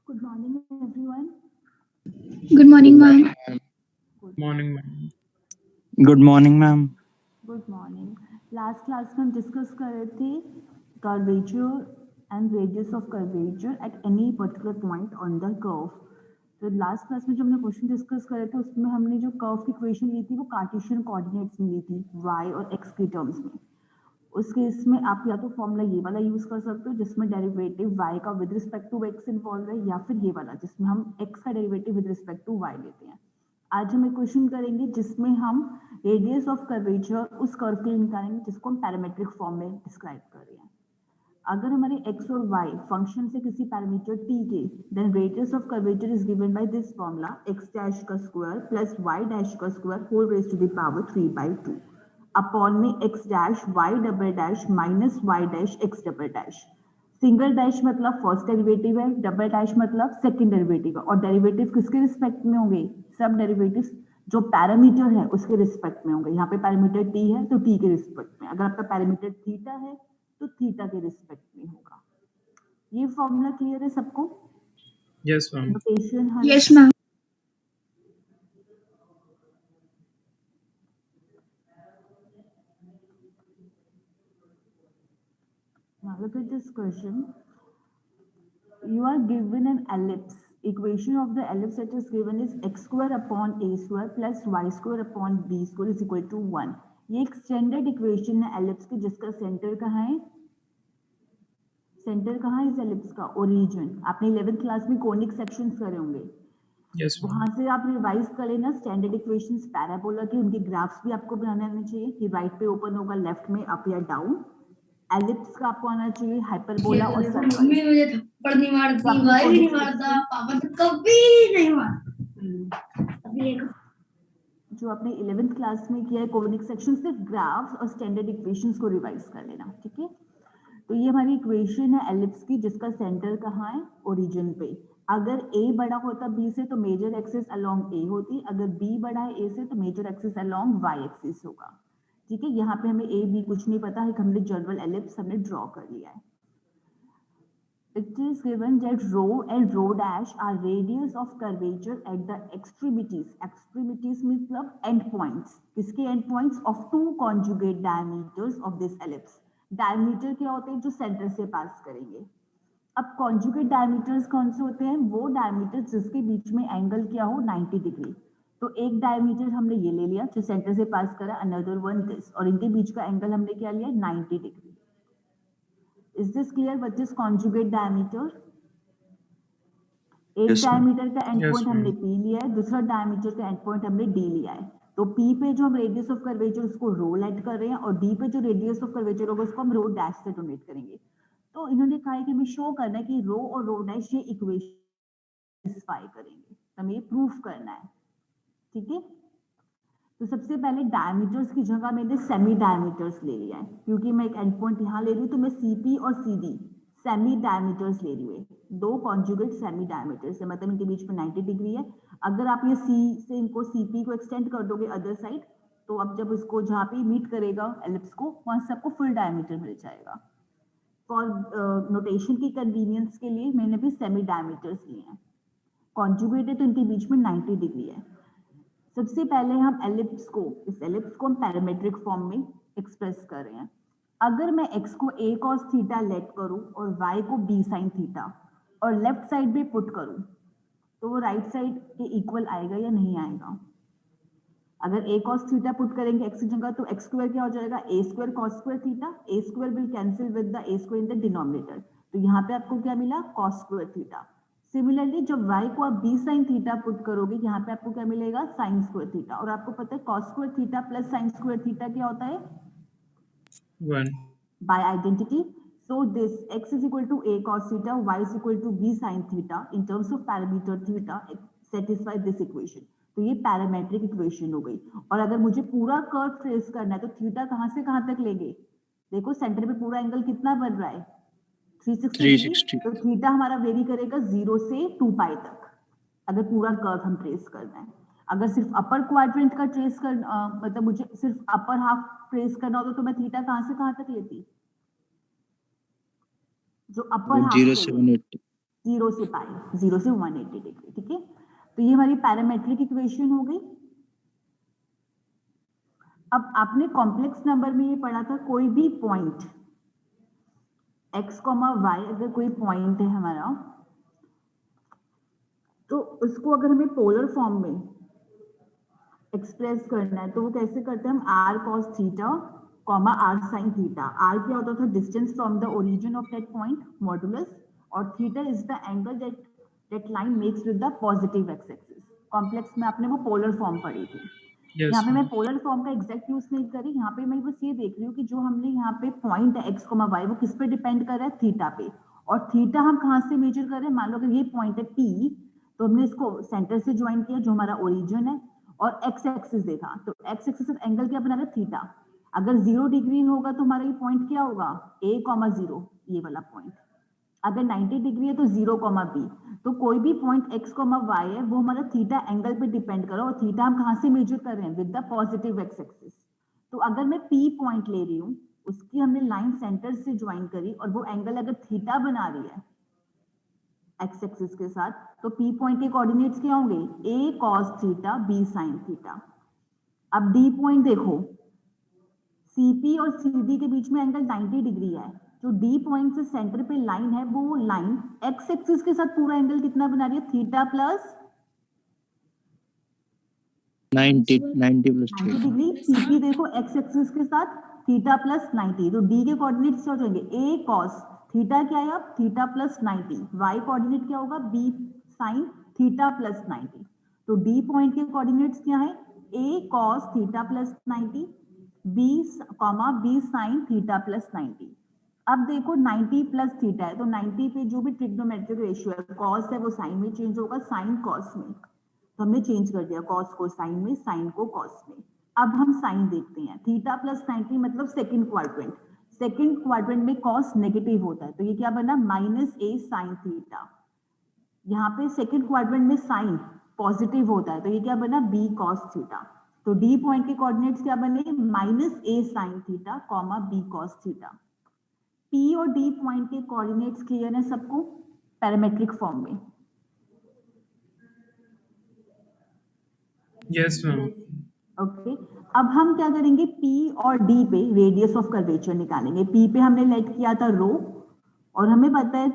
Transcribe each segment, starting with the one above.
Good morning, everyone. Good morning, ma'am. Morning, ma'am. Good morning, ma'am. Good morning. Last class में हम discuss कर रहे थे curvature and radius of curvature at any particular point on the curve. तो last class में जो हमने question discuss करे थे उसमें हमने जो कर्व की इक्वेशन ली थी वो कार्टेशियन कोऑर्डिनेट्स में ली थी y और x के टर्म्स में. उस केस में आप या तो फॉर्मूला ये वाला यूज कर सकते हो जिसमें डेरिवेटिव y का with respect to x involve है, या फिर ये वाला जिसमें हम x का derivative with respect to y लेते हैं. आज हम एक क्वेश्चन करेंगे जिसमें हम रेडियस ऑफ कर्वेचर उस कर्व के लिए निकालेंगे जिसको हम पैरामीट्रिक फॉर्म में डिस्क्राइब कर रहे हैं. अगर हमारे x और y फंक्शन से किसी पैरामीटर t के, then radius of curvature is given by this formula x dash का स्क्वायर प्लस y डैश का square whole raise to the power 3/2 upon में x dash y double dash minus y dash x double dash. Single dash मतलब first derivative है, double dash मतलब second derivative है, और derivative किसके respect में होंगे? सब डेरिवेटिव्स जो पैरामीटर है उसके रिस्पेक्ट में होंगे. यहाँ पे पैरामीटर t है तो t के रिस्पेक्ट में, अगर आपका पैरामीटर थीटा है तो थीटा के रिस्पेक्ट में होगा. ये फॉर्मूला क्लियर है सबको? Yes, ma'am. नोटेशन है. Yes, ma'am. Now look at this question. You are given an ellipse. Equation of the ellipse that is given is x square upon a square plus y square upon b square is equal to 1. ये एक standard equation है ellipse की जिसका centre कहाँ है? Centre कहाँ है इस एलिप्स का? ओरिजिन. आपने 11th क्लास में कोनिक सेक्शंस करे होंगे. Yes, ma'am. वहां से आप रिवाइज कर लेना स्टैंडर्ड इक्वेशंस पैराबोला के, उनके ग्राफ्स भी आपको बनाने आने चाहिए कि राइट पे ओपन होगा, लेफ्ट में अप या डाउन. एलिप्स का आपको आना चाहिए हाइपरबोला और सर्कल. मम्मी मुझे थप्पड़ नहीं मारती, भाई भी नहीं मारता, पापा तो कभी नहीं मारता. अभी एक जो आपने 11th क्लास में किया है कोनिक सेक्शन, सिर्फ ग्राफ्स और स्टैंडर्ड इक्वेशंस को रिवाइज कर लेना. ठीक है. तो ये हमारी इक्वेशन है एलिप्स की जिसका सेंटर कहाँ है? ओरिजिन पे. अगर a बड़ा होता b से तो मेजर एक्सिस अलोंग a होती, अगर b बड़ा है a से तो major axis along y axis होगा। ठीक है, यहाँ पे हमें a b कुछ नहीं पता है, हमने जनरल एलिप्स हमने ड्रॉ कर लिया है। It is given that rho and rho dash are radius of curvature at the extremities. Extremities मतलब end points. किसके end points? Of two conjugate diameters of this ellipse. Diameter क्या होते हैं? जो center से pass करेंगे। अब conjugate diameters कौन से होते हैं? वो diameters जिसके बीच में angle क्या हो 90 डिग्री। तो एक diameter हमने ये ले लिया जो center से pass करा, another one this, और इनके बीच का angle हमने क्या लिया 90 degree. Is this clear? What is conjugate diameter? एक Yes, ma'am. डायमीटर का एंड Yes, पॉइंट हमने ma'am. P लिया है, दूसरा डायमीटर का एंड पॉइंट हमने D लिया है। तो P पे जो हम रेडियस ऑफ कर्वेचर उसको रो लेट कर रहे हैं और D पे जो रेडियस ऑफ कर्वेचर होगा उसको हम रो डैश से डोनेट करेंगे। तो इन्होंने कहा है कि हमें शो करना है कि रो और रो डैश ये इक्वेशन सेटिस्फाई करेंगे, हमें प्रूफ करना है। ठीक है, तो सबसे पहले डायमीटर्स की जगह मैंने सेमी डायमीटर्स ले लिया है, क्योंकि मैं एक एंड पॉइंट यहाँ ले रही हूँ तो मैं CP और CD सेमी डायमीटर्स ले रही हूँ, दो कॉन्जुगेट सेमी डायमीटर्स है, मतलब इनके बीच में 90 डिग्री है। अगर आप ये C से इनको CP को एक्सटेंड कर दोगे अदर साइड, तो अब जब इसको जहाँ पे मीट करेगा एलिप्स को वहां से आपको फुल डायमीटर मिल जाएगा। फॉर नोटेशन की कन्वीनियंस के लिए मैंने भी सेमी डायमीटर्स लिए हैं। कॉन्जुगेट है तो इनके बीच में 90 डिग्री है। सबसे पहले हम एलिप्स को, इस एलिप्स को हम पैरामेट्रिक फॉर्म में एक्सप्रेस कर रहे हैं। अगर मैं x को a cos थीटा लेट करूं और y को b sin थीटा और लेफ्ट साइड में पुट करूं, तो वो राइट साइड के इक्वल आएगा या नहीं आएगा? अगर a cos थीटा पुट करेंगे x की जगह तो x स्क्वायर क्या हो जाएगा? a square cos square theta, a square will cancel with the a square in the denominator, तो यहाँ पे आपको क्या मिला? cos square theta. सिमिलरली जब y को आप b sin थीटा पुट करोगे, यहाँ पे आपको क्या मिलेगा? sin स्क्वायर थीटा, और आपको पता है cos square theta plus sin square theta क्या होता है? 1. By identity. So this x is equal to a cos theta, y is equal to b sin theta in terms of parameter theta satisfy this equation. तो ये parametric equation हो गई। और अगर मुझे पूरा कर्व ट्रेस करना है तो थीटा कहाँ से कहाँ तक लेंगे? देखो सेंटर पे पूरा एंगल कितना बन रहा है? 360 डिग्री। तो थीटा हमारा वेरी करेगा 0 से 2 पाई तक, अगर पूरा कर्व हम ट्रेस करना है। अगर सिर्फ अपर क्वाड्रेंट का ट्रेस करना, मतलब मुझे सिर्फ अपर हाफ ट्रेस करना होता तो मैं थीटा कहाँ से कहाँ तक लेती? जो अपर हाफ 0 से 180. 0 से पाई, 0 से 180 डिग्री। ठीक है, तो ये हमारी पैरामेट्रिक इक्वेशन हो गई। अब आपने कॉम्प्लेक्स नंबर में ये पढ़ा था, कोई भी पॉइंट x, y अगर कोई पॉइंट है हमारा, तो उसको अगर हमें पोलर फॉर्म में एक्सप्रेस करना है तो वो कैसे करते हैं हम? r cos theta, r sin theta. r क्या होता था? Distance from the origin of that point, modulus, और theta is the angle that line makes with the positive x axis. Complex में आपने वो पोलर फॉर्म पढ़ी थी। Yes, यहाँ पे मैं ma'am. पोलर फॉर्म का एग्जैक्ट यूज नहीं करी, यहाँ पे मैं बस ये देख रही हूँ कि जो हमने यहाँ पे पॉइंट है x, y वो किस पे डिपेंड कर रहा है? थीटा पे। और थीटा हम कहाँ से मेजर कर रहे हैं? मान लो अगर ये पॉइंट है P, तो हमने इसको सेंटर से ज्वाइन किया जो हमारा ओरिजिन है, और x एक्सिस देखा, तो x एक्सिस एंगल क्या बना रहा है? थीटा। अगर 0 डिग्री होगा तो हमारा ये पॉइंट क्या होगा? a, 0, ये वाला पॉइंट। अगर 90 डिग्री है तो 0, b। तो कोई भी पॉइंट x, y है वो हमारा थीटा एंगल पे डिपेंड करो, और थीटा हम कहाँ से मेजर कर रहे हैं? With the positive x axis. तो अगर मैं p पॉइंट ले रही हूँ, उसकी हमने लाइन सेंटर से ज्वाइन करी और वो एंगल अगर थीटा बना रही है x एक्सिस के साथ, तो p पॉइंट के कोऑर्डिनेट्स क्या होंगे? a cos theta, b sin theta. अब d पॉइंट देखो, CP और CD के बीच में एंगल 90 डिग्री है, जो D पॉइंट से सेंटर पे लाइन है वो लाइन x एक्सिस के साथ पूरा एंगल कितना बना रही है? Theta plus 90 plus 90 theta. Degree. CP देखो x एक्सिस के साथ थीटा प्लस 90, तो D के कोऑर्डिनेट्स क्या हो जाएंगे? a cos थीटा क्या है अब? Theta plus 90। y कोऑर्डिनेट क्या होगा? b sin theta plus 90। तो D पॉइंट के कोऑर्डिनेट्स क्या है? a cos theta plus 90, b sin theta plus 90। अब देखो 90 प्लस थीटा है, तो 90 पे जो भी ट्रिग्नोमेट्रिक रेशियो है, कॉस है वो साइन में चेंज होगा, साइन कॉस में। तो हमने चेंज कर दिया कॉस को साइन में, साइन को कॉस में। अब हम साइन देखते हैं। थीटा प्लस 90 मतलब सेकंड क्वाड्रेंट। सेकंड क्वाड्रेंट में कॉस नेगेटिव होता है, तो ये क्या बना? -a sin theta. यहाँ पे सेकंड क्वाड्रेंट में साइन पॉजिटिव होता है, तो ये क्या बना b cos थीटा। तो d पॉइंट के कोऑर्डिनेट्स क्या बने, -a sin theta, b cos theta. p और d पॉइंट के कोऑर्डिनेट्स क्लियर है सबको, पैरामेट्रिक फॉर्म में। Yes, ma'am. ओके अब हम क्या करेंगे, P और D पे रेडियस ऑफ कर्वेचर निकालेंगे। P पे हमने लेट किया था रो, और हमें पता है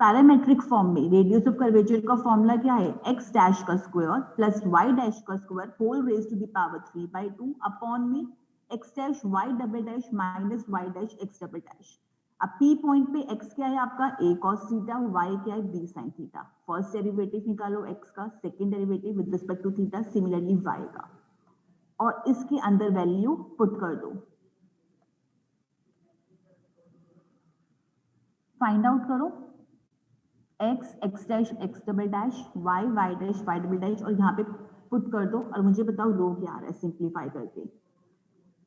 पैरामेट्रिक फॉर्म में रेडियस ऑफ कर्वेचर का फॉर्मूला क्या है, x डैश का स्क्वायर प्लस y डैश का square whole raise to the power 3/2 upon में x dash y double dash minus y dash x double dash. अब P पॉइंट पे x क्या है आपका a cos थीटा, y क्या है b sin theta. First derivative निकालो x का, second derivative with respect to theta, similarly y का, और इसके अंदर वैल्यू पुट कर दो, फाइंड आउट करो x dash x double dash y dash y double dash, और यहाँ पे पुट कर दो और मुझे बताओ रो क्या आ रहा है सिंप्लीफाई करके।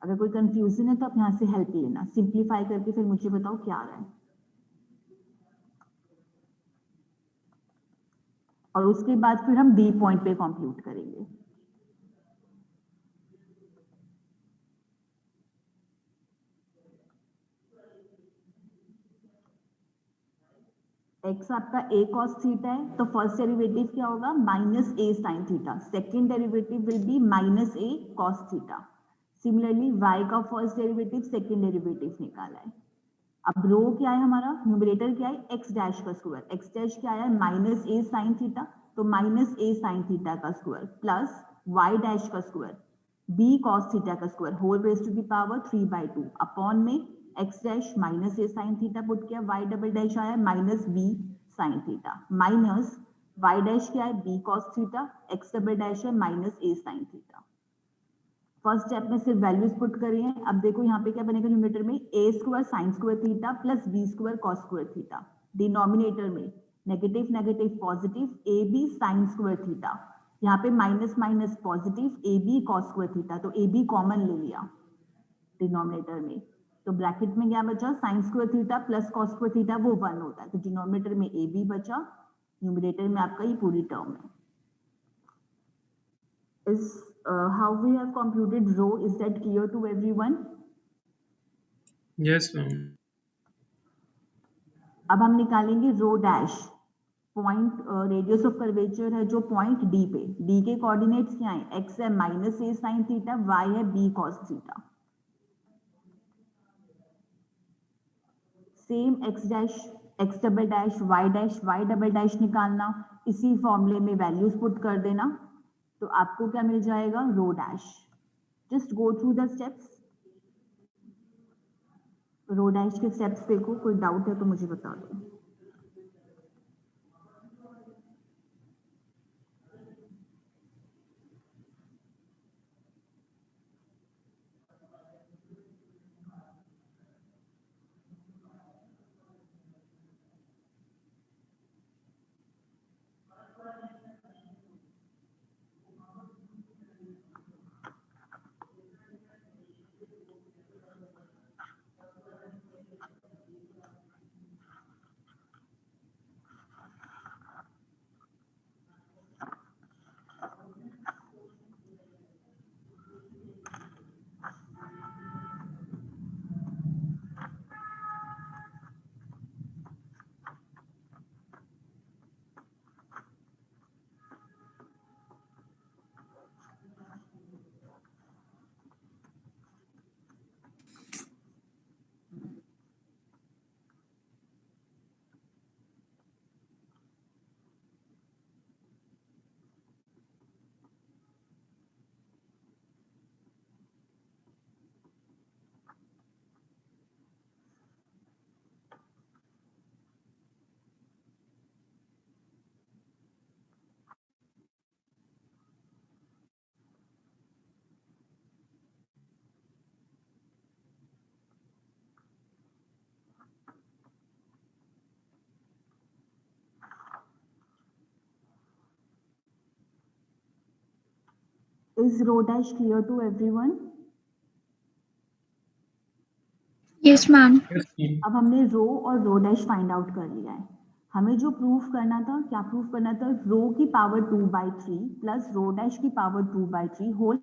अगर कोई कंफ्यूजन है तो आप यहाँ से हेल्प लेना, सिंप्लीफाई करके फिर मुझे बताओ क्या आ रहा है, और उसके बाद फिर हम D पॉइंट पे कंप्यूट करेंगे। x आपका a cos थीटा है, तो फर्स्ट डेरिवेटिव क्या होगा, -a sin theta, second derivative will be -a cos theta. Similarly y का फर्स्ट डेरिवेटिव सेकंड डेरिवेटिव निकाला है। अब रो क्या है हमारा, न्यूमरेटर क्या है, x डैश का स्क्वायर, x डैश क्या है -a sin थीटा, तो -a sin थीटा का स्क्वायर प्लस y डैश का स्क्वायर b cos थीटा का square whole raise to the power 3/2 upon में x dash -a sin theta put किया, y double dash आया -b sin theta, minus y dash क्या है b cos theta, x double dash है -a sin theta. First step में सिर्फ values put करी है। अब देखो यहाँ पे क्या बनेगा, न्यूमरेटर में a square sine square theta plus b square cos square theta, denominator में negative negative positive ab sine square theta, यहाँ पे minus minus positive ab cos square theta, तो ab कॉमन ले लिया डिनोमिनेटर में, तो ब्रैकेट में क्या बचा, sine square theta plus cos square theta वो 1 होता है, तो डिनोमिनेटर में ab बचा, न्यूमरेटर में आपका ये पूरी टर्म है। Is how we have computed rho, is that clear to everyone? Yes, ma'am. अब हम निकालेंगे rho dash, point radius of curvature है जो पॉइंट D पे, D के कोऑर्डिनेट्स क्या है, x है -a sin थीटा, y है b cos theta. Same x dash x double dash y double dash निकालना, इसी फॉर्मूले में वैल्यूज पुट कर देना, तो आपको क्या मिल जाएगा, rho dash. Just go through the steps, rho dash के स्टेप्स देखो, कोई डाउट है तो मुझे बता दो। Is rho dash clear to everyone? Yes, ma'am. Yes, ma'am. अब हमने रो और रो डैश फाइंड आउट कर लिया है। हमें जो प्रूफ करना था, क्या प्रूफ करना था, रो की पावर 2/3 प्लस रो डैश की power 2/3 whole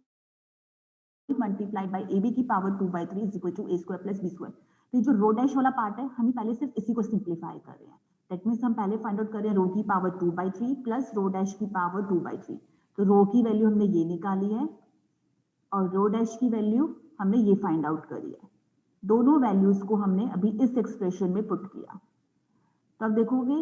multiplied by AB की power 2/3 is equal to A square plus B square. तो ये जो रो डैश वाला पार्ट है, हम पहले सिर्फ इसी को सिंप्लीफाई कर रहे हैं। दैट मीन्स हम पहले फाइंड आउट कर रहे हैं रो की पावर 2/3 प्लस रो डैश की पावर 2/3। तो रो की वैल्यू हमने ये निकाली है और रो डैश की वैल्यू हमने ये फाइंड आउट करी है। दोनों वैल्यूज को हमने अभी इस एक्सप्रेशन में पुट किया। तो अब देखोगे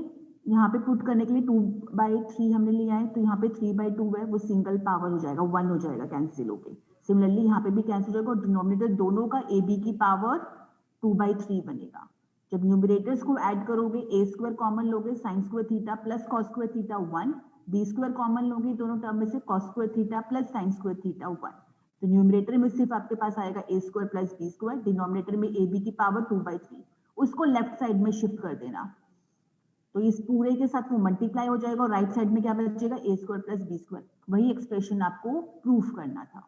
यहाँ पे पुट करने के लिए 2/3 हमने लिया है, तो यहाँ पे 3/2 है, वो सिंगल पावर हो जाएगा, 1 हो जाएगा कैंसिल होके। सिमिलरली यहाँ पे भी कैंसिल हो जाएगा और डिनोमिनेटर दोनों का AB की पावर 2/3 बनेगा। जब न्यूमरेटर्स को ऐड करोगे, A स्क्वायर कॉमन लोगे, sign square theta plus cos square theta 1, B square common लोगे दोनों टर्म में से, cos square theta plus sign square theta 1। तो न्यूमरेटर में सिर्फ आपके पास आएगा A square plus B square, denominator में AB की पावर 2/3, उसको लेफ्ट साइड में शिफ्ट कर देना। तो इस पूरे के साथ वो मल्टीप्लाई हो जाएगा और राइट साइड में क्या बचेगा, A square plus B square. वही एक्सप्रेशन आपको प्रूफ करना था।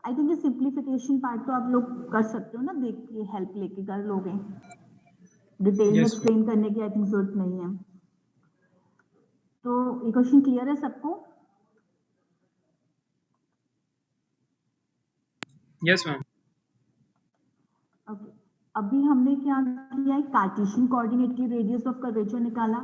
आई थिंक ये सिंप्लीफिकेशन पार्ट तो आप लोग कर सकते हो ना, देख के हेल्प लेके कर लोगे, डिटेल में Yes, एक्सप्लेन करने की आई थिंक जरूरत नहीं है। तो ये क्वेश्चन क्लियर है सबको? yes, ma'am. ओके, अभी हमने क्या किया है, कार्टेशियन कोऑर्डिनेट की रेडियस ऑफ कर्वेचर निकाला,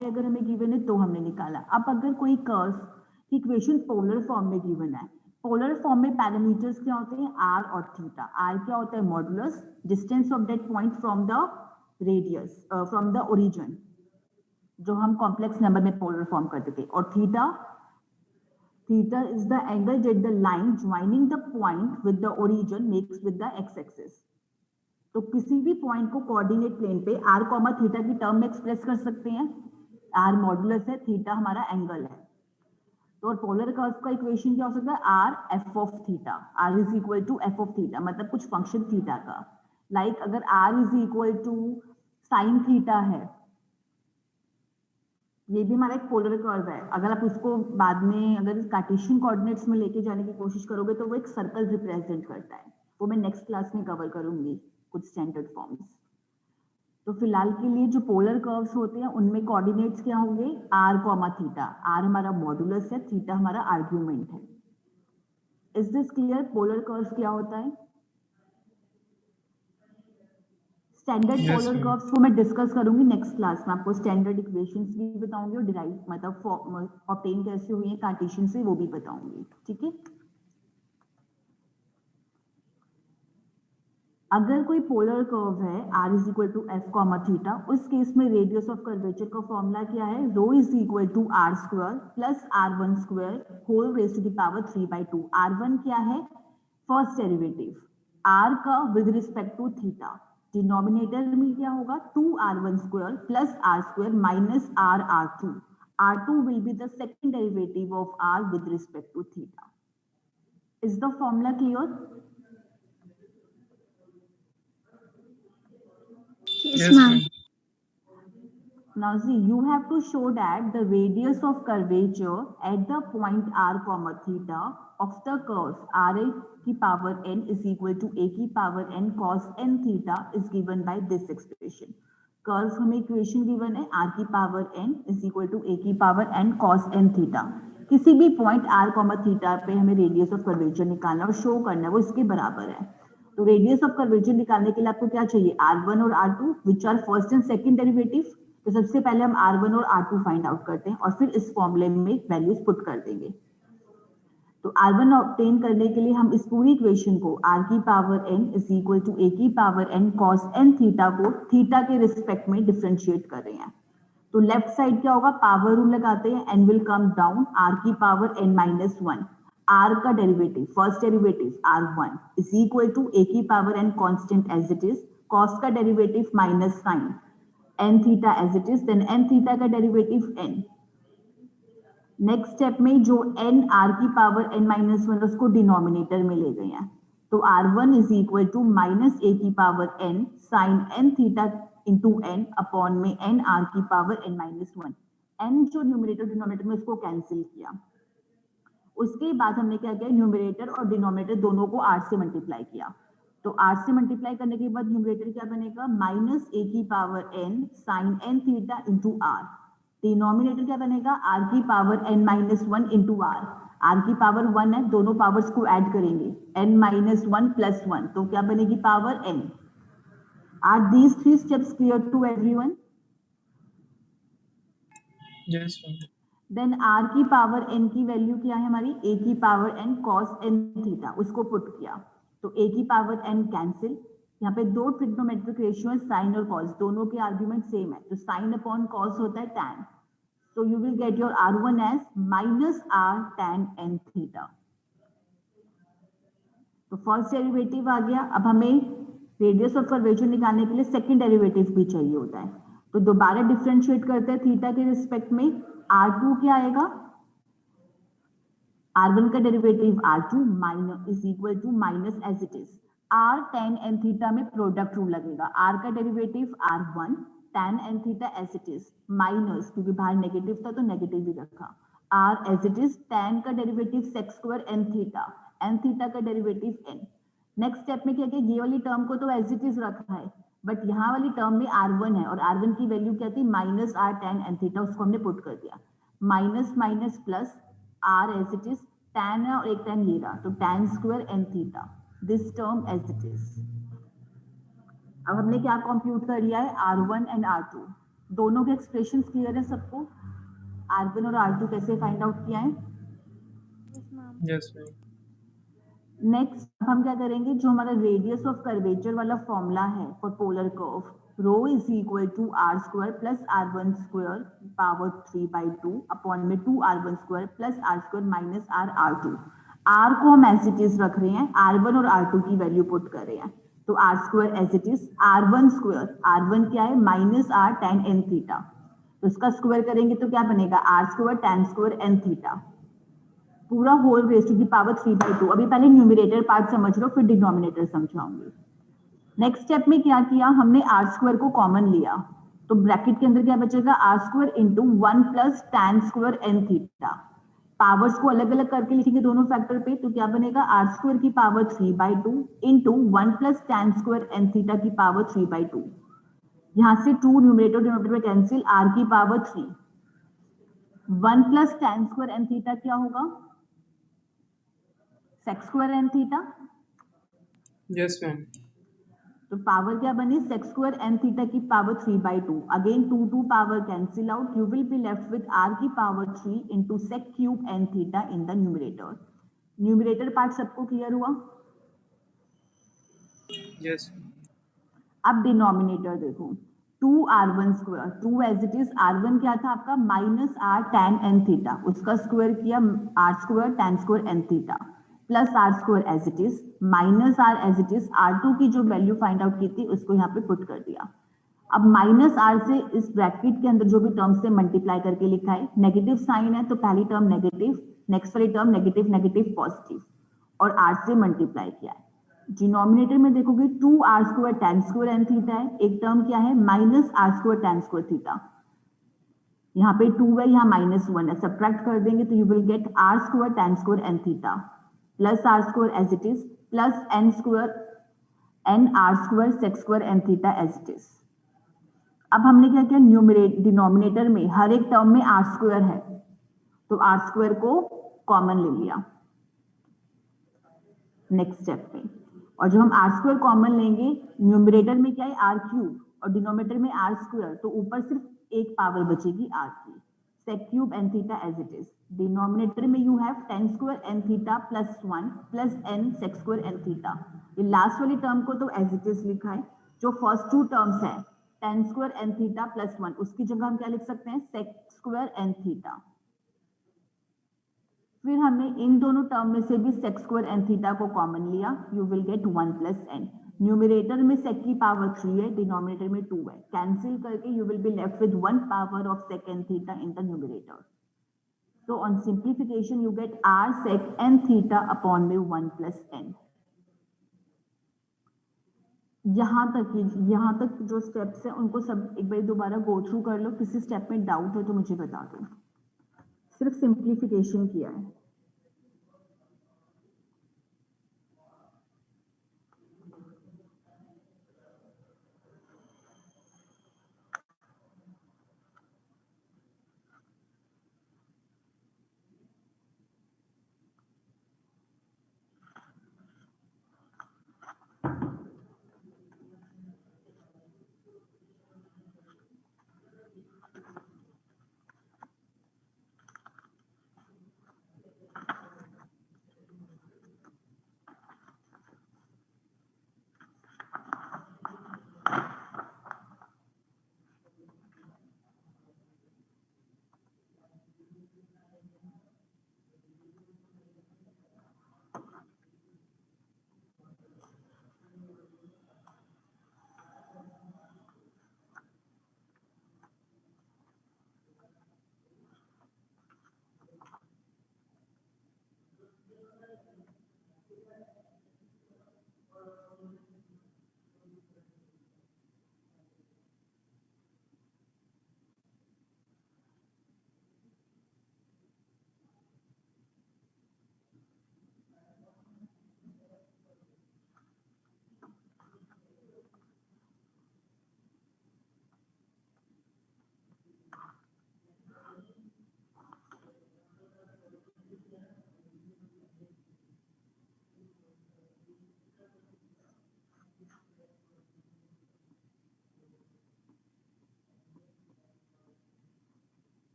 अगर हमें गिवन है तो हमने निकाला। अब अगर कोई कर्व की इक्वेशन पोलर फॉर्म में गिवन है, पोलर फॉर्म में पैरामीटर्स क्या होते हैं, आर और थीटा। आर क्या होता है, modulus, distance of that point from the radius, from the origin, जो हम कॉम्प्लेक्स नंबर में पोलर फॉर्म करते थे। और theta, theta is the angle that the line joining the point with the origin makes with the x axis. तो किसी भी point को कोऑर्डिनेट प्लेन पे आर कॉमा थीटा की टर्म में एक्सप्रेस कर सकते हैं। आर मॉडुलस है, थीटा हमारा एंगल है। तो पोलर कर्व का इक्वेशन क्या हो सकता है, R F of theta, R is equal to F of theta, मतलब कुछ फंक्शन थीटा का। लाइक अगर R is equal to sine theta है, ये भी हमारा एक पोलर कर्व है। अगर आप उसको बाद में अगर कार्टेशियन कोऑर्डिनेट्स में लेके जाने की कोशिश करोगे तो वो एक सर्कल रिप्रेजेंट करता है। वो मैं नेक्स्ट क्लास में कवर करूंगी कुछ स्टैंडर्ड फॉर्म्स। तो फिलहाल के लिए जो पोलर कर्व्स होते हैं उनमें कोऑर्डिनेट्स क्या होंगे, आर कॉमा थीटा। आर हमारा मॉडुलस है, थीटा हमारा आर्ग्यूमेंट है। Is this clear, polar curve क्या होता है? Standard Yes, polar ma'am. Curves को मैं डिस्कस करूंगी नेक्स्ट क्लास में, आपको स्टैंडर्ड इक्वेशंस भी बताऊंगी और डिराइव मतलब ऑब्टेन कैसे हुई है कार्टेशियन से वो भी बताऊंगी, ठीक है। अगर कोई पोलर कर्व है r is equal to F comma theta, उस केस में रेडियस ऑफ कर्वेचर का फॉर्मूला क्या है, rho is equal to R square plus r1 square whole raise to the power 3/2। r1 क्या है, फर्स्ट डेरिवेटिव, r का with respect to theta. Denominator में क्या होगा, 2r1 square plus r square minus r2। r2 will be the second derivative of r with respect to theta. Is the formula clear? Yes, Yes, ma'am. ma'am. Now see, you have to show that the radius of curvature at the point r comma theta of the curve r की power n is equal to a की power n cos n theta is given by this expression. Curve हमें equation given है, r की power n is equal to a की power n cos n theta। किसी भी point r comma theta पे हमें radius of curvature निकालना और शो करना है, वो इसके बराबर है। तो रेडियस ऑफ कर्वेचर निकालने के लिए आपको क्या चाहिए, r1 और r2 which are first and second derivative. तो सबसे पहले हम r1 और r2 फाइंड आउट करते हैं और फिर इस फॉर्मूले में वैल्यूज पुट कर देंगे। तो r1 ऑब्टेन करने के लिए हम इस पूरी इक्वेशन को r की power n is equal to a की power n cos n theta को थीटा के रिस्पेक्ट में डिफरेंशिएट कर रहे हैं। तो लेफ्ट साइड क्या होगा, पावर रूल लगाते हैं, n will come down, r की पावर n माइनस 1, r का derivative first derivative r1 is equal to a की power n constant as it is, cos का derivative minus sine n theta as it is, then n theta का derivative n। Next step में जो n r की power n minus 1 उसको denominator में ले गए हैं। तो r1 is equal to minus a की power n sine n theta into n upon में n r की पावर n माइनस 1। n जो न्यूमरेटर डिनोमिनेटर में उसको कैंसिल किया। उसके बाद हमने क्या किया, न्यूमरेटर और डिनोमिनेटर दोनों को r से मल्टीप्लाई किया। तो r से मल्टीप्लाई करने के बाद न्यूमरेटर क्या बनेगा माइनस a की power n sine n theta into r। Denominator क्या बनेगा r की power n minus 1 into r की पावर 1 है, दोनों पावर्स को ऐड करेंगे n माइनस 1 प्लस 1 तो क्या बनेगी power n। Are these 3 steps clear to everyone? Yes, ma'am. Then r की पावर n की वैल्यू क्या है हमारी a की power n cos n theta, उसको पुट किया तो a की पावर n कैंसिल। यहाँ पे दो ट्रिग्नोमेट्रिक रेशियो है साइन और कॉस, दोनों के आर्ग्यूमेंट सेम है तो साइन अपॉन कॉस होता है tan, so you will get your r1 as minus r tan n theta। तो फर्स्ट डेरिवेटिव आ गया। अब हमें रेडियस ऑफ कर्वेचर निकालने के लिए सेकंड डेरिवेटिव भी चाहिए होता है, तो दोबारा डिफरेंशिएट करते हैं थीटा के रिस्पेक्ट में। r2 क्या आएगा, r1 का derivative r2 minus is equal to minus as it is r tan n theta में प्रोडक्ट रूल लगेगा, r का derivative r1 tan n theta as it is minus, क्योंकि बाहर नेगेटिव था तो नेगेटिव ही रखा, r as it is tan का derivative sec square n theta का डेरिवेटिव n। नेक्स्ट स्टेप में क्या किया, ये वाली टर्म को तो एज इट इज रखा है, बट यहाँ वाली टर्म में r1 है और r1 की वैल्यू क्या थी minus r tan n theta, उसको हमने पुट कर दिया, minus minus plus r as it is tan है और एक tan ले रहा तो tan square n theta, this term as it is. अब हमने क्या कंप्यूट कर लिया है r1 एंड r2, दोनों के एक्सप्रेशंस क्लियर है सबको, r1 और r2 कैसे फाइंड आउट किया है। Yes, ma'am. नेक्स्ट हम क्या करेंगे, जो हमारा रेडियस ऑफ कर्वेचर वाला फॉर्मूला है for polar curve, rho is equal to r square plus r1 square power 3/2 upon में 2r1 square plus r square minus r2। r को हम एज इट इज रख रहे हैं, r1 और r2 की वैल्यू पुट कर रहे हैं तो r square as it is r1 square, r1 क्या है minus r tan n theta, तो इसका स्क्वायर करेंगे तो क्या बनेगा r square tan square n theta पूरा whole raise to the power 3/2। अभी पहले न्यूमरेटर पार्ट समझ लो फिर डिनोमिनेटर समझाऊंगी। नेक्स्ट स्टेप में क्या किया, हमने r स्क्वायर को कॉमन लिया तो ब्रैकेट के अंदर क्या बचेगा r square into 1 plus tan square n theta, powers को अलग अलग करके लिखेंगे दोनों फैक्टर पे तो क्या बनेगा r स्क्वायर की power 3/2 into 1 plus tan square n theta की पावर 3/2, यहां से 2 न्यूमरेटर डिनोमिनेटर में कैंसिल, r की power 3, 1 plus tan square n theta क्या होगा sec square n theta, Yes, ma'am. तो पावर क्या बनी sec स्क्वायर n थीटा की power 3/2, again 2 power cancel out, you will be left with r की power 3 into sec cube n theta in the numerator. Numerator part सबको clear हुआ। Yes. अब denominator देखो 2r1 square, 2 as it is r1 क्या था आपका minus r tan n theta, उसका square किया r square tan square n theta plus r square as it is minus r as it is r2 की जो value find out की थी उसको यहाँ पे पुट कर दिया। अब माइनस r से इस ब्रैकेट के अंदर जो भी टर्म से मल्टीप्लाई करके लिखा है, नेगेटिव साइन है तो पहली टर्म नेगेटिव, नेक्स्ट वाली टर्म नेगेटिव नेगेटिव पॉजिटिव और r से मल्टीप्लाई किया है। डिनोमिनेटर में देखोगे 2r square tan square n theta है, एक टर्म क्या है minus r square tan square theta, यहाँ पे 2 है यहाँ माइनस 1 है, सब्ट्रैक्ट कर देंगे तो you will get r square tan square n theta plus r square as it is plus n square n r square sec square n theta as it is. अब हमने क्या किया, न्यूमरेटर डिनोमिनेटर में हर एक term में r square है तो r square को कॉमन ले लिया नेक्स्ट स्टेप में, और जब हम r स्क्वायर कॉमन लेंगे न्यूमरेटर में क्या है r क्यूब और डिनोमिनेटर में r स्क्वायर, तो ऊपर सिर्फ एक पावर बचेगी r की, sec cube n theta as it is. Denominator में you have tan square n theta plus 1 plus n sec square n theta, ये लास्ट वाली टर्म को तो एज इट इज लिखा है, जो फर्स्ट टू टर्म्स है tan square n theta plus 1 उसकी जगह हम क्या लिख सकते हैं sec स्क्वायर n थीटा, फिर हमने इन दोनों टर्म में से भी sec स्क्वायर n थीटा को कॉमन लिया, you will gate 1 plus n। Numerator में sec की पावर 3 है, डिनोमिनेटर में 2 है, कैंसिल करके you will be left with 1 power of sec n theta in the numerator. So on simplification you get r sec n theta upon में 1 plus n। यहाँ तक जो स्टेप्स हैं उनको सब एक बार दोबारा गो थ्रू कर लो, किसी स्टेप में डाउट हो तो मुझे बता दो, सिर्फ सिंप्लीफिकेशन किया है।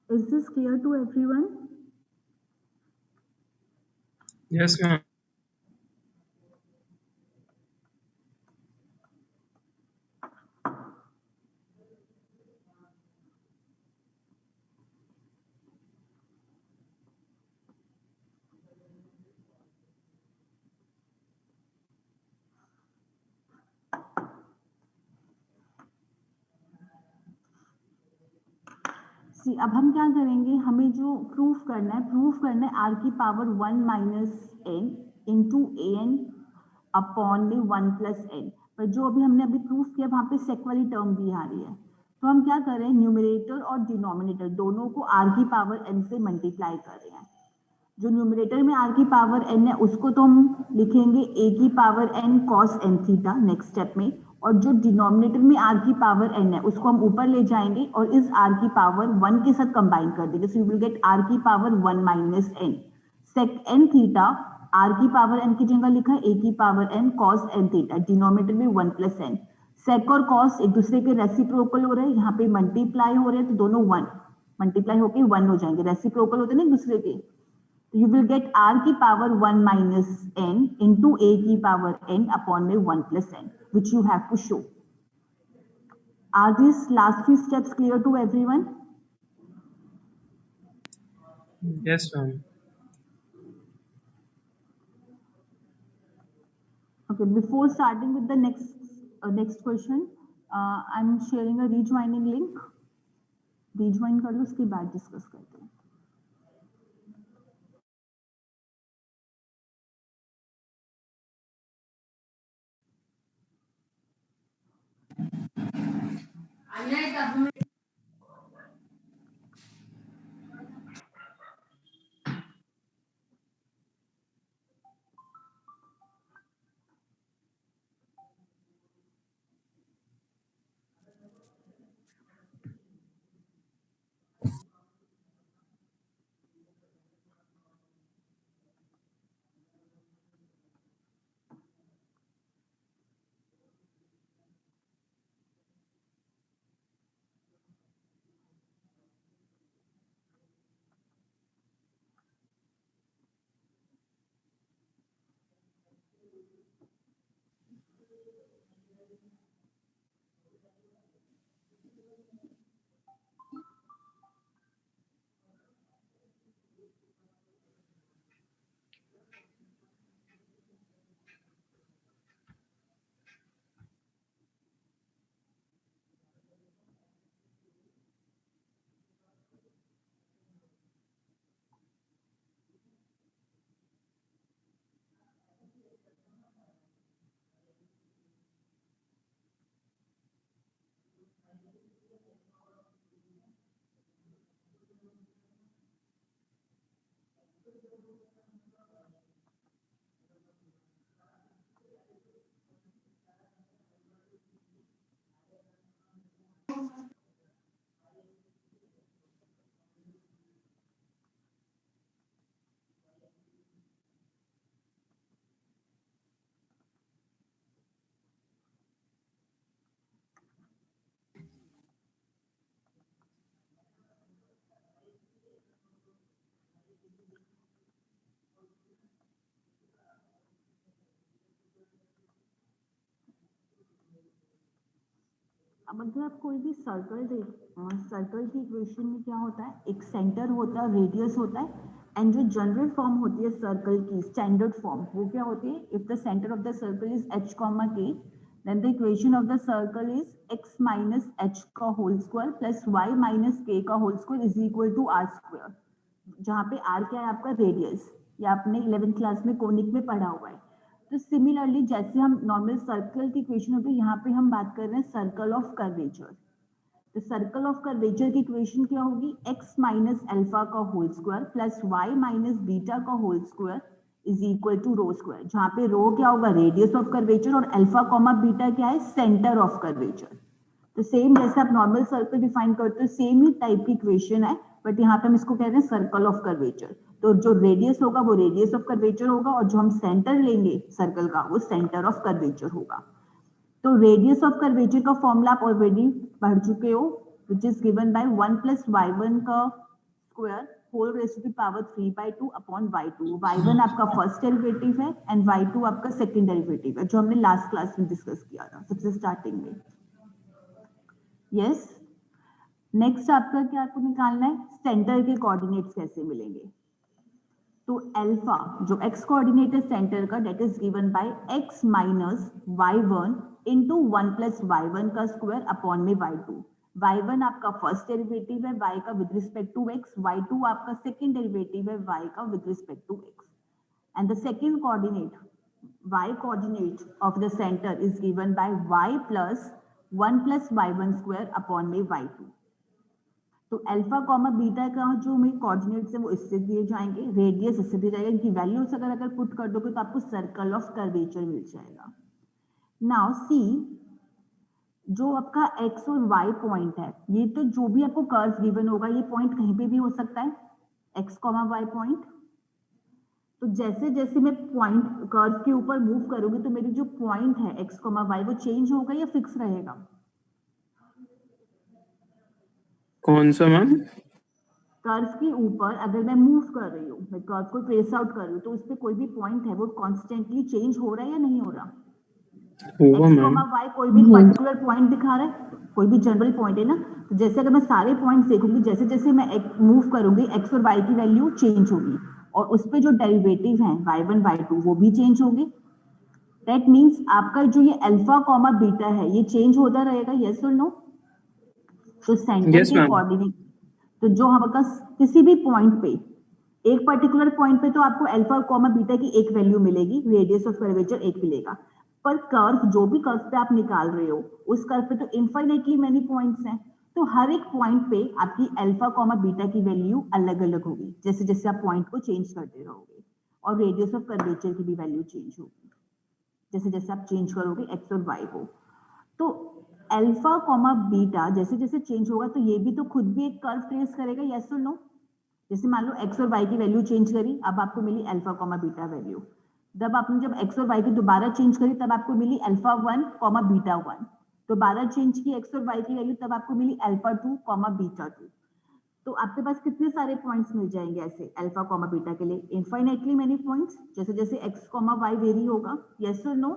Is this clear to everyone? Yes, ma'am. सी अब हम क्या करेंगे, हमें जो प्रूफ करना है आर की power 1 minus N into A N upon में 1 प्लस एन, पर जो अभी हमने प्रूफ किया वहां पे सेक वाली टर्म भी आ रही है, तो हम क्या करें, न्यूमरेटर और डिनोमिनेटर दोनों को आर की पावर एन से मल्टीप्लाई कर रहे हैं। जो न्यूमरेटर में आर की पावर एन है उसको तो हम लिखेंगे ए की power N cos N theta next step में, और जो डिनोमिनेटर में आर की पावर एन है उसको हम ऊपर ले जाएंगे और इस आर की पावर 1 के साथ कंबाइन कर देंगे, so you will get R की power 1 minus N sec N theta, R की पावर एन की जगह लिखा है ए की power N cos N theta, denominator में 1 प्लस एन, सेक और कॉस एक दूसरे के रेसिप्रोकल हो रहे हैं, यहाँ पे मल्टीप्लाई हो रहे हैं तो दोनों 1 मल्टीप्लाई होके 1 हो जाएंगे, रेसिप्रोकल होते हैं ना एक दूसरे के, you will get r की power 1 minus n into a की power n upon में 1 plus n, which you have to show. Are these last few steps clear to everyone? Yes, ma'am. Okay, before starting with the next question, I'm sharing a rejoining link. Rejoin कर लो, उसके बाद discuss करते हैं। अब अगर आप कोई भी सर्कल सर्कल की इक्वेशन में क्या होता है, एक सेंटर होता है, रेडियस होता है, एंड जो जनरल फॉर्म होती है सर्कल की, स्टैंडर्ड फॉर्म, वो क्या होती है? If the centre of the circle is h, k, then the equation of the circle is x minus h का whole square plus y minus k का whole square is equal to r square, जहाँ पे r क्या है आपका? Radius. ये आपने 11th class में कोनिक में पढ़ा हुआ है। तो सिमिलरली जैसे हम नॉर्मल सर्कल की इक्वेशन होती है, यहाँ पे हम बात कर रहे हैं सर्कल ऑफ कर्वेचर। तो सर्कल ऑफ कर्वेचर की इक्वेशन क्या होगी? x माइनस अल्फा का whole square plus y minus beta का whole square is equal to rho square, जहाँ पे रो क्या होगा? रेडियस ऑफ कर्वेचर, और अल्फा कॉमा बीटा क्या है? Centre of curvature. तो सेम जैसे आप नॉर्मल सर्कल डिफाइन करते हो, सेम ही टाइप की इक्वेशन है, बट यहाँ पे हम इसको कह रहे हैं सर्कल ऑफ कर्वेचर। तो जो रेडियस होगा वो रेडियस ऑफ कर्वेचर होगा, और जो हम सेंटर लेंगे सर्कल का वो सेंटर ऑफ कर्वेचर होगा। तो रेडियस ऑफ कर्वेचर का फॉर्मूला आप ऑलरेडी पढ़ चुके हो, which is given by 1 plus y1 का square whole raise to the power 3/2 upon y2। y1 आपका फर्स्ट डेरिवेटिव है एंड y2 आपका सेकंड डेरिवेटिव है, जो हमने लास्ट क्लास में डिस्कस किया था सबसे स्टार्टिंग में। यस, नेक्स्ट आपका क्या आपको निकालना है? सेंटर के कोऑर्डिनेट्स कैसे मिलेंगे। तो अल्फा जो x कोऑर्डिनेट है सेंटर का, that is given by x minus y1 into 1 plus y1 का स्क्वायर अपॉन में y2। y1 आपका फर्स्ट डेरिवेटिव है y का with respect to x, y2 आपका सेकंड डेरिवेटिव है y का with respect to x, and the second coordinate y coordinate of the centre is given by y plus 1 plus y1 square upon में y2। तो alpha comma beta का जो में coordinates है वो इससे दिए जाएंगे, रेडियस इससे दिया जाएगा, इनकी वैल्यूज अगर पुट कर दोगे तो आपको सर्कल ऑफ कर्वेचर मिल जाएगा। नाउ सी, जो आपका x और y पॉइंट है, ये तो जो भी आपको कर्व गिवन होगा ये पॉइंट कहीं पे भी हो सकता है, x, y पॉइंट। तो जैसे जैसे मैं पॉइंट कर्व के ऊपर मूव करूंगी तो मेरी जो पॉइंट है x, y वो चेंज होगा या फिक्स रहेगा? कौन सा मैम? कर्व के ऊपर अगर मैं मूव कर रही हूँ, मैं कर्व को ट्रेस आउट कर रही हूँ, तो उस पे कोई भी पॉइंट है वो कॉन्स्टेंटली चेंज हो रहा है या नहीं हो रहा? होगा x, मैम। y कोई भी पर्टिकुलर पॉइंट दिखा रहा है, कोई भी जनरल पॉइंट है ना। तो जैसे अगर मैं सारे पॉइंट्स देखूंगी, जैसे जैसे मैं मूव करूंगी x और y की वैल्यू चेंज होगी, और उस पे जो डेरिवेटिव है y1 y2 वो भी चेंज होगी। दैट मीन्स आपका जो ये अल्फा कॉमा बीटा है ये चेंज होता रहेगा, यस और नो? तो सेंटर Yes, के ma'am. कोऑर्डिनेट, तो जो हमारे किसी भी पॉइंट पे, एक पर्टिकुलर पॉइंट पे तो आपको अल्फा कॉमा बीटा की एक वैल्यू मिलेगी, रेडियस ऑफ कर्वेचर एक मिलेगा, पर कर्व जो भी कर्व पे आप निकाल रहे हो उस कर्व पे तो इनफाइनाइटली मेनी पॉइंट्स हैं, तो हर एक पॉइंट पे आपकी अल्फा कॉमा बीटा की वैल्यू अलग अलग होगी जैसे जैसे आप पॉइंट को चेंज करते रहोगे, और रेडियस ऑफ कर्वेचर की भी वैल्यू चेंज होगी जैसे जैसे आप चेंज करोगे एक्स और वाई को। तो अल्फा कॉमा बीटा जैसे जैसे चेंज होगा तो ये भी तो खुद भी एक कर्व ट्रेस करेगा, यस और नो? जैसे मान लो एक्स और वाई की वैल्यू चेंज करी, अब आपको मिली अल्फा कॉमा बीटा वैल्यू, जब आपने जब एक्स और वाई की दोबारा चेंज करी तब आपको मिली अल्फा 1 कॉमा बीटा 1, दोबारा चेंज की एक्स और वाई की वैल्यू तब आपको मिली अल्फा 2 कॉमा बीटा 2। तो आपके पास कितने सारे पॉइंट्स मिल जाएंगे ऐसे अल्फा कॉमा बीटा के लिए? इनफाइनाइटली मेनी पॉइंट्स, जैसे जैसे एक्स कॉमा वाई वेरी होगा, यस और नो?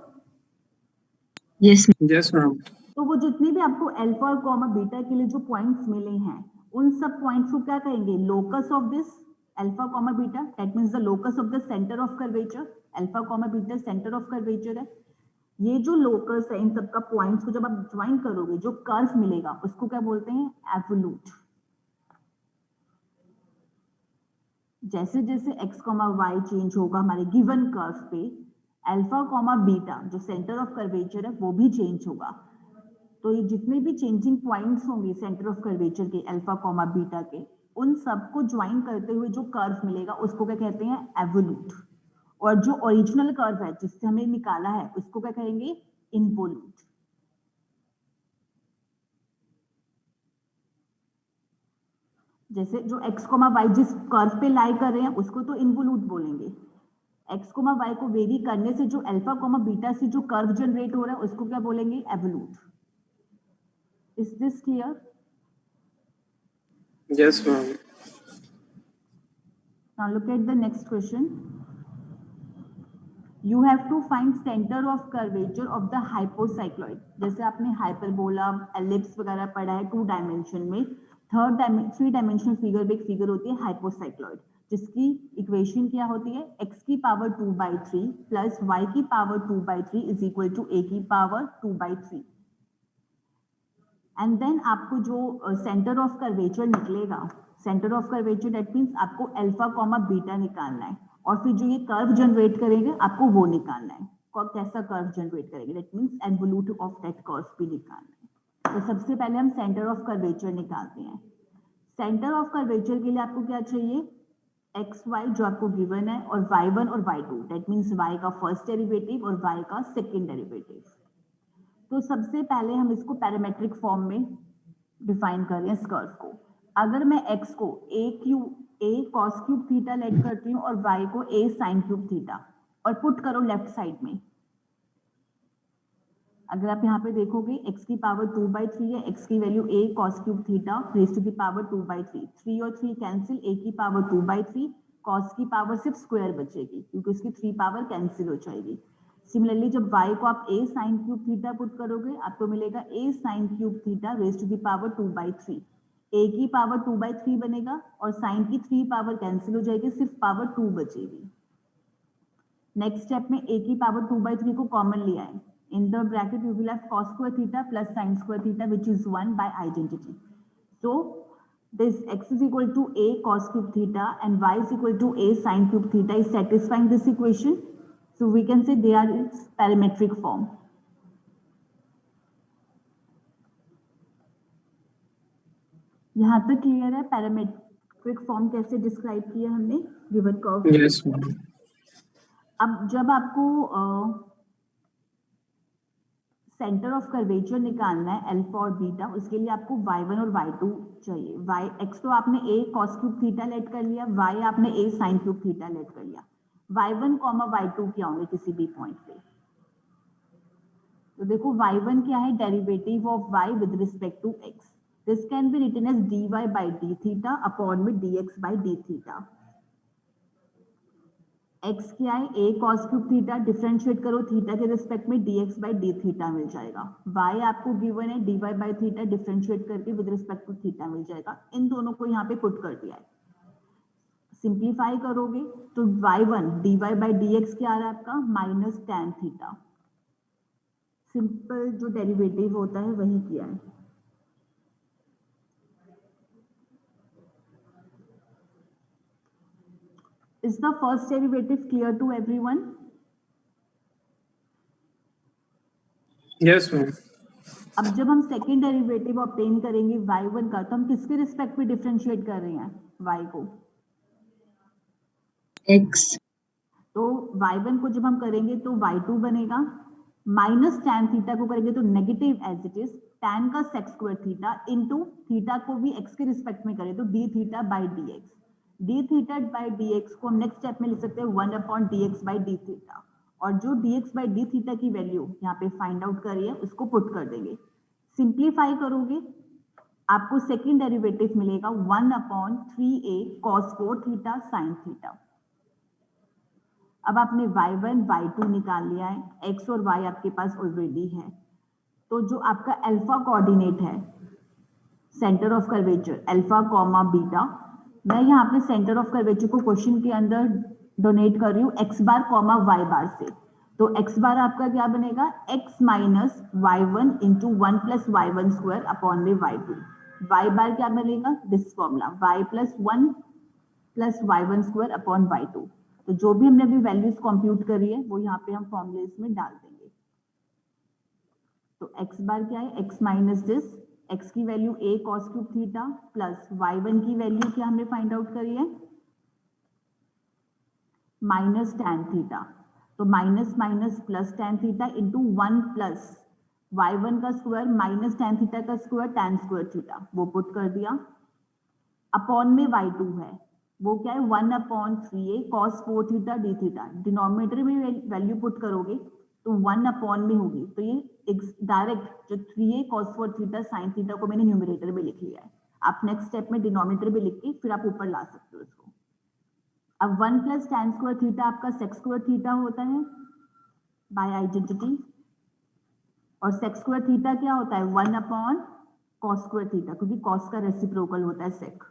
Yes. Yes, ma'am. तो वो जितने भी आपको अल्फा और कॉमा बीटा के लिए जो पॉइंट्स मिले हैं उन सब पॉइंट्स को क्या कहेंगे? Locus of this alpha comma beta, that means the locus of the centre of curvature. Alpha comma beta centre of curvature है। ये जो लोकस है इन सबका पॉइंट्स को जब आप ज्वाइन करोगे जो कर्व मिलेगा उसको क्या बोलते हैं? एवोल्यूट। जैसे जैसे x, y चेंज होगा हमारे गिवन कर्व पे, अल्फा कॉमा बीटा जो सेंटर ऑफ कर्वेचर है वो भी चेंज होगा। तो ये जितने भी चेंजिंग पॉइंट्स होंगे सेंटर ऑफ कर्वेचर के अल्फा कॉमा बीटा के, उन सबको ज्वाइन करते हुए जो कर्व मिलेगा उसको क्या कहते हैं? एवोल्यूट। और जो ओरिजिनल कर्व है जिससे हमें निकाला है उसको क्या कहेंगे? इनवोल्यूट। जैसे जो x, y जिस कर्व पे लाई कर रहे हैं उसको तो इनवोल्यूट बोलेंगे। x, y को वेरी करने से जो अल्फा कॉमा बीटा से जो कर्व जनरेट हो रहा है उसको क्या बोलेंगे? Evolute. Is this clear? Yes, ma'am. Now look at the next question. You have to find center of curvature of the hypocycloid. जैसे आपने हाइपरबोला, एलिप्स वगैरह पढ़ा है 2 डायमेंशन में, थ्री डायमेंशनल फिगर में एक फिगर होती है हाइपोसाइक्लॉइड। जिसकी इक्वेशन क्या होती है, x की पावर 2/3 प्लस y की power 2/3 is equal to a की पावर 2/3। एंड देन आपको जो सेंटर ऑफ कर्वेचर निकलेगा, centre of curvature that means आपको अल्फा कॉमा बीटा निकालना है, और फिर जो ये कर्व जनरेट करेंगे आपको वो निकालना है, कैसा कर्व जनरेट करेंगे, that means involute of that curve भी निकालना है। तो सबसे पहले हम सेंटर ऑफ कर्वेचर निकालते हैं। सेंटर ऑफ कर्वेचर के लिए आपको क्या चाहिए, एक्स वाई जो आपको गिवन है, और y1 और y2 दैट मीन्स y का फर्स्ट डेरिवेटिव और y का सेकंड डेरिवेटिव। तो सबसे पहले हम इसको पैरामेट्रिक फॉर्म में डिफाइन कर रहे हैं इस कर्व को। अगर मैं x को a cos cube theta late करती हूँ और y को a sin क्यूब थीटा, और पुट करो लेफ्ट साइड में, अगर आप यहाँ पे देखोगे x की पावर 2/3 है, x की वैल्यू a cos cube theta raise to the power 2/3, 3 और 3 कैंसिल, a की पावर 2/3, cos की पावर सिर्फ स्क्वायर बचेगी क्योंकि उसकी 3 पावर कैंसिल हो जाएगी। सिमिलरली जब y को आप a sin cube theta put करोगे आपको मिलेगा a sin cube theta raise to the power 2/3, a की पावर 2/3 बनेगा और sin की 3 पावर कैंसिल हो जाएगी, सिर्फ पावर 2 बचेगी। नेक्स्ट स्टेप में a की पावर 2/3 को कॉमन लिया है, in the bracket you will have cos square theta plus sin square theta which is 1 by identity. So this x is equal to a cos cube theta and y is equal to a sin cube theta is satisfying this equation. So we can say they are its parametric form. यहाँ तक clear है parametric form कैसे describe किया हमने given curve. Yes, ma'am. अब जब आपको centre of curvature निकालना है अल्फा और बीटा, उसके लिए आपको y1 और y2 चाहिए। x तो आपने a cos cube theta late कर लिया, y आपने a sin cube theta late कर लिया, y1 y2 क्या होंगे किसी भी पॉइंट पे। तो देखो y1 क्या है, derivative of y with respect to x, this can be written as dy by d theta upon में dx by d theta. x क्या है, a cos cube theta, differentiate करो थीटा के रिस्पेक्ट में dx by d थीटा मिल जाएगा। y आपको given है dy by थीटा, डिफरेंशिएट करके विद रिस्पेक्ट टू थीटा मिल जाएगा। इन दोनों को यहाँ पे पुट कर दिया है, सिंप्लीफाई करोगे तो y1 dy by dx क्या आ रहा है आपका, माइनस tan थीटा। सिंपल जो डेरिवेटिव होता है वही किया है। Is the first derivative clear to everyone? Yes, ma'am. अब जब हम सेकेंड डेरिवेटिव ऑब्टेन करेंगे y1 का, तो हम किसके रिस्पेक्ट में डिफरेंशिएट कर रहे हैं y को, X. तो y1 को जब हम करेंगे तो y2 बनेगा, माइनस tan थीटा को करेंगे तो negative as it is tan का sec square theta into theta को भी x के रिस्पेक्ट में करें तो d theta by dx, d theta by dx को नेक्स्ट स्टेप में लिख सकते हैं 1 upon dx by d theta, और जो dx बाई d थीटा की वैल्यू यहाँ पे फाइंड आउट करिए उसको पुट कर देंगे। सिंप्लीफाई करोगे आपको सेकेंड डेरिवेटिव मिलेगा 1 upon 3a cos 4 theta sin theta. अब आपने y1 y2 निकाल लिया है, x और y आपके पास ऑलरेडी है, तो जो आपका अल्फा कोऑर्डिनेट है centre of curvature alpha comma beta, मैं यहाँ पे सेंटर ऑफ कर्वेचर को क्वेश्चन के अंदर डोनेट कर रही हूँ x बार कॉमा y बार से, तो x बार आपका क्या बनेगा, x minus y1 into 1 plus y1 square upon में y2, y बार क्या बनेगा, this formula y plus 1 plus y1 square upon y2। तो जो भी हमने अभी वैल्यूज कंप्यूट करी है वो यहाँ पे हम फॉर्मूलेस में डाल देंगे। तो x बार क्या है, x माइनस दिस, x की वैल्यू a cos cube theta plus y1 की वैल्यू क्या हमने फाइंड आउट करी है, माइनस tan थीटा, तो minus minus plus tan theta into 1 plus y1 का स्क्वायर माइनस tan थीटा का स्क्वायर tan स्क्वायर थीटा, वो पुट कर दिया, अपॉन में y2 है, वो क्या है 1 upon 3a cos 4 theta d theta, denominator में वैल्यू पुट करोगे तो 1 अपॉन में होगी, तो ये डायरेक्ट जो 3a cos 4 theta sin theta को मैंने न्यूमरेटर में लिख लिया है, आप नेक्स्ट स्टेप में डिनोमिनेटर में लिख के फिर आप ऊपर ला सकते हो इसको। अब 1 प्लस tan स्क्वायर थीटा आपका सेक स्क्वायर थीटा होता है बाय आइडेंटिटी, और सेक स्क्वायर थीटा क्या होता है 1 अपॉन cos स्क्वायर थीटा, क्योंकि cos का रेसिप्रोकल होता है सेक।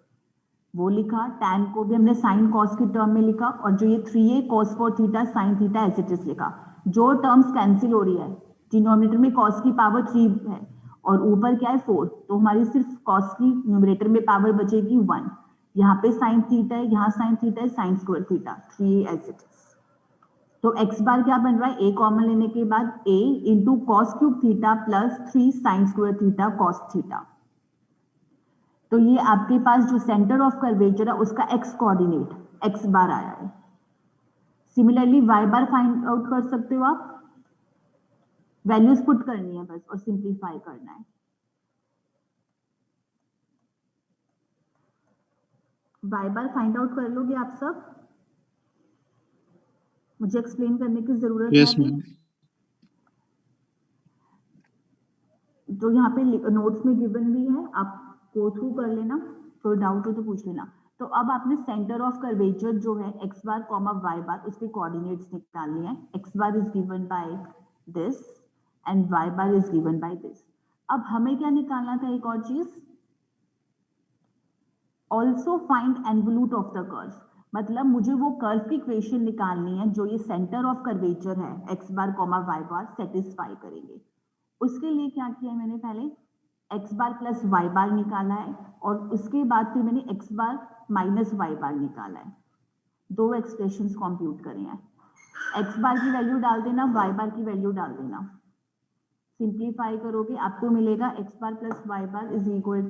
वो लिखा, tan को भी हमने sin cos की टर्म में लिखा, और जो ये 3a cos 4 theta sin theta as it is लिखा। जो टर्म्स कैंसिल हो रही है, डिनोमिनेटर में cos की पावर 3 है और ऊपर क्या है 4, तो हमारी सिर्फ cos की न्यूमरेटर में पावर बचेगी 1। यहाँ पे sin थीटा है, यहाँ sin थीटा है, sin square theta, 3a as it is. तो x बार क्या बन रहा है, a कॉमन लेने के बाद a into cos cube theta plus 3 sign square theta cos theta. तो ये आपके पास जो सेंटर ऑफ कर्वेचर है उसका x कोऑर्डिनेट x बार आया है। सिमिलरली y बार फाइंड आउट कर सकते हो आप, वैल्यूज पुट करनी है बस और सिंप्लीफाई करना है। y बार फाइंड आउट कर लोगे आप सब, मुझे एक्सप्लेन करने की जरूरत है Yes, अभी? ma'am. जो यहाँ पे नोट्स में गिवन भी है, आप गो थ्रू कर लेना, कोई डाउट हो तो पूछ लेना। तो अब आपने सेंटर ऑफ कर्वेचर जो है x bar comma y bar, उसके कोऑर्डिनेट्स निकालने हैं। x bar is given by this and y bar is given by this. अब हमें क्या निकालना था, एक और चीज, also find involute of the curve. मतलब मुझे वो कर्व की इक्वेशन निकालनी है जो ये सेंटर ऑफ कर्वेचर है x बार कॉमा y बार सेटिस्फाई करेंगे। उसके लिए क्या किया है मैंने, पहले x बार प्लस y बार निकाला है और उसके बाद फिर मैंने x बार माइनस y बार निकाला है। दो एक्सप्रेशंस कंप्यूट करे हैं, x बार की वैल्यू डाल देना, y बार की वैल्यू डाल देना। सिंप्लीफाई करोगे आपको मिलेगा x bar plus y bar is equal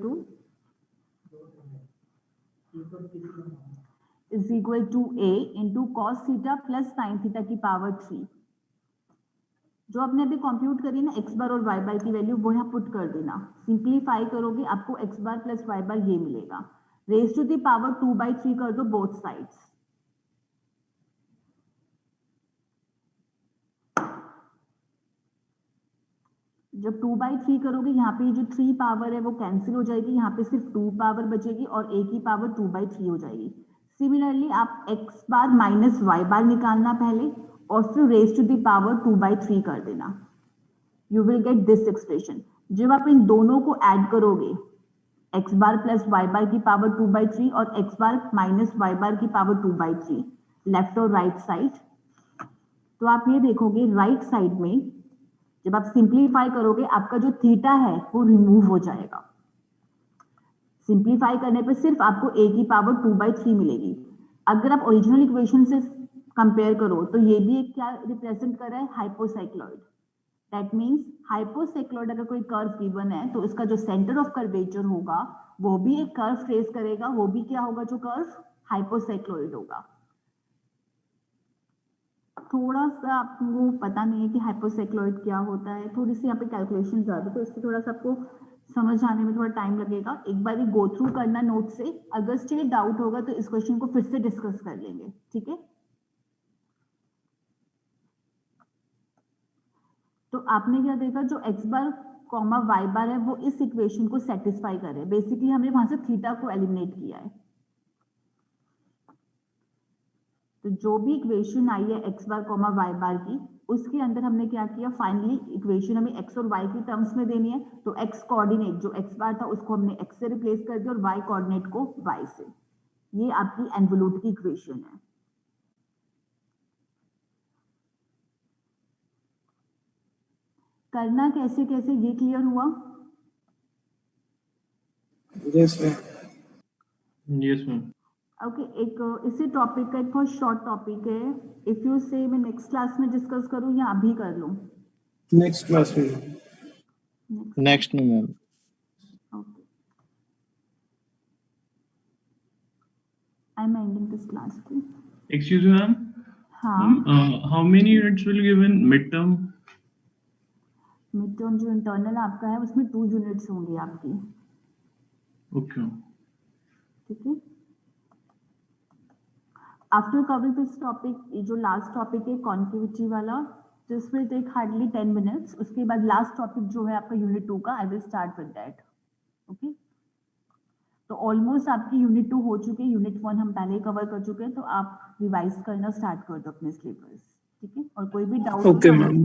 to a into cos theta plus sine theta की पावर 3। जो आपने अभी कंप्यूट करी ना x बार और y बार की वैल्यू, वो यहाँ पुट कर देना। सिंप्लीफाई करोगे आपको x बार प्लस y बार ये मिलेगा। रेज टू द पावर 2/3 कर दो बोथ साइड्स। जब 2/3 करोगे यहाँ पे जो 3 पावर है वो कैंसिल हो जाएगी, यहाँ पे सिर्फ 2 पावर बचेगी और a की पावर 2/3 हो जाएगी। सिमिलरली आप x बार माइनस y बार निकालना पहले और फिर रेज टू द पावर 2/3 कर देना। You will get this expression. जब आप इन दोनों को ऐड करोगे, x बार प्लस y बार की पावर 2/3 और x बार माइनस y बार की पावर 2/3, लेफ्ट और राइट साइड, तो आप ये देखोगे राइट साइड में जब आप सिंप्लीफाई करोगे आपका जो थीटा है वो रिमूव हो जाएगा। सिंप्लीफाई करने पे सिर्फ आपको a की पावर 2/3 मिलेगी। अगर आप ओरिजिनल इक्वेशन से कंपेयर करो तो ये भी एक क्या रिप्रेजेंट कर रहा है, हाइपोसाइक्लॉइड। दैट मीन्स हाइपोसाइक्लॉइड अगर कोई कर्व गिवन है तो इसका जो सेंटर ऑफ कर्वेचर होगा वो भी एक कर्व ट्रेस करेगा, वो भी क्या होगा, जो कर्व हाइपोसाइक्लॉइड होगा। थोड़ा सा आपको पता नहीं है कि हाइपोसाइक्लॉइड क्या होता है, थोड़ी सी यहाँ पे कैलकुलेशन ज्यादा, तो इससे थोड़ा सा आपको समझ आने में थोड़ा टाइम लगेगा। एक बार ये गो थ्रू करना नोट से, अगर स्टिल डाउट होगा तो इस क्वेश्चन को फिर से डिस्कस कर लेंगे, ठीक है। तो आपने क्या देखा, जो x बार कॉमा y बार है वो इस इक्वेशन को सेटिस्फाई कर रहे हैं। बेसिकली हमने वहां से थीटा को एलिमिनेट किया है। तो जो भी इक्वेशन आई है x बार कॉमा y बार की, उसके अंदर हमने क्या किया, फाइनली इक्वेशन हमें x और y की टर्म्स में देनी है। तो x कोऑर्डिनेट जो x बार था उसको हमने x से रिप्लेस कर दिया और y कोऑर्डिनेट को y से। ये आपकी एनवलूट की इक्वेशन है। करना कैसे कैसे ये क्लियर हुआ? Yes, ma'am. Yes, ma'am. Okay एक इसी टॉपिक का एक बहुत शॉर्ट टॉपिक है। इफ यू से मैं नेक्स्ट क्लास में डिस्कस करूं या अभी कर लूं? Next class, ma'am. Next, ma'am. Okay, I am ending this class. Excuse me, ma'am. हाँ, How many units will give in midterm? Mid term जो इंटरनल आपका है उसमें 2 यूनिट्स होंगी आपकी, Okay. ठीक है। आफ्टर कवरिंग दिस टॉपिक, ये जो लास्ट टॉपिक है कॉन्केविटी वाला, this will take hardly 10 minutes. उसके बाद लास्ट टॉपिक जो है आपका यूनिट 2 का, I will start with that, okay. तो ऑलमोस्ट आपकी यूनिट 2 हो चुके हैं, यूनिट 1 हम पहले ही कवर कर चुके हैं। तो आप रिवाइज करना स्टार्ट कर दो अपने सिलेबस, ठीक है। और कोई भी डाउट Okay, ma'am.